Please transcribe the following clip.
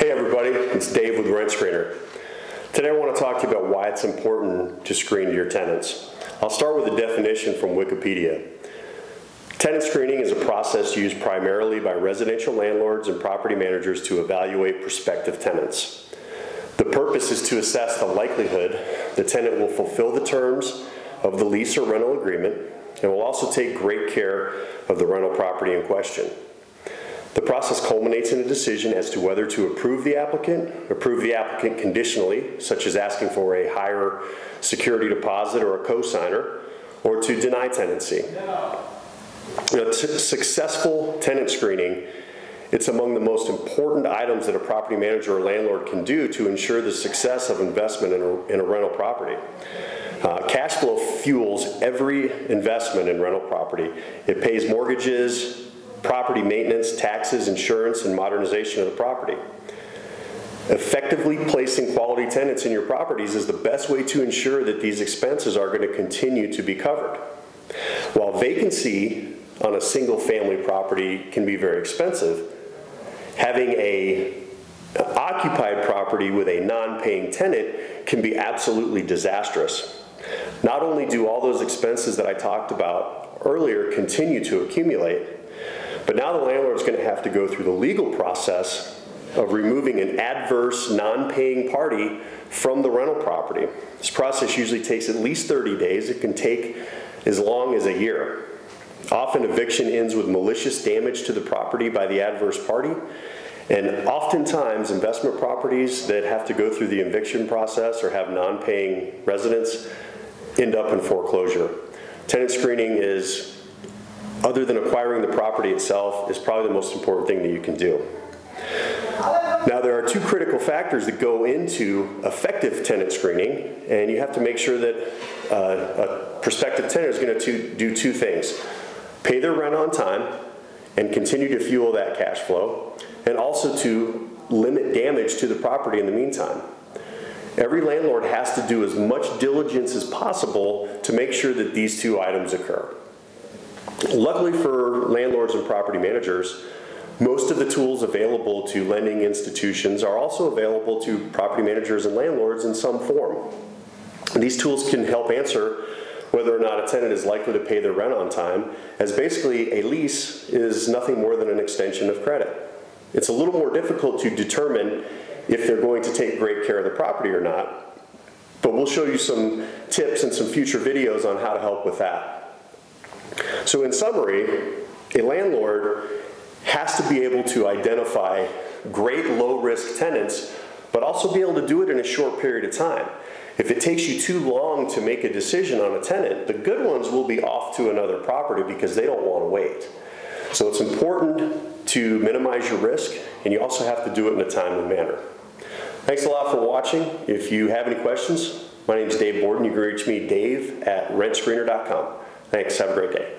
Hey everybody, it's Dave with Rent Screener. Today I want to talk to you about why it's important to screen your tenants. I'll start with a definition from Wikipedia. Tenant screening is a process used primarily by residential landlords and property managers to evaluate prospective tenants. The purpose is to assess the likelihood the tenant will fulfill the terms of the lease or rental agreement and will also take great care of the rental property in question. The process culminates in a decision as to whether to approve the applicant conditionally, such as asking for a higher security deposit or a cosigner, or to deny tenancy. Successful tenant screening, it's among the most important items that a property manager or landlord can do to ensure the success of investment in a rental property. Cash flow fuels every investment in rental property. It pays mortgages, property maintenance, taxes, insurance, and modernization of the property. Effectively placing quality tenants in your properties is the best way to ensure that these expenses are going to continue to be covered. While vacancy on a single family property can be very expensive, having an occupied property with a non-paying tenant can be absolutely disastrous. Not only do all those expenses that I talked about earlier continue to accumulate, but now the landlord's going to have to go through the legal process of removing an adverse non-paying party from the rental property. This process usually takes at least 30 days. It can take as long as a year. Often eviction ends with malicious damage to the property by the adverse party, and oftentimes investment properties that have to go through the eviction process or have non-paying residents end up in foreclosure. Tenant screening is, other than acquiring the property itself, is probably the most important thing that you can do. Now, there are two critical factors that go into effective tenant screening, and you have to make sure that a prospective tenant is going to do two things: pay their rent on time and continue to fuel that cash flow, and also to limit damage to the property in the meantime. Every landlord has to do as much diligence as possible to make sure that these two items occur. Luckily for landlords and property managers, most of the tools available to lending institutions are also available to property managers and landlords in some form. These tools can help answer whether or not a tenant is likely to pay their rent on time, as basically a lease is nothing more than an extension of credit. It's a little more difficult to determine if they're going to take great care of the property or not, but we'll show you some tips and some future videos on how to help with that. So in summary, a landlord has to be able to identify great low-risk tenants, but also be able to do it in a short period of time. If it takes you too long to make a decision on a tenant, the good ones will be off to another property because they don't want to wait. So it's important to minimize your risk, and you also have to do it in a timely manner. Thanks a lot for watching. If you have any questions, my name is Dave Borden. You can reach me, Dave@rentscreener.com. Thanks. Have a great day.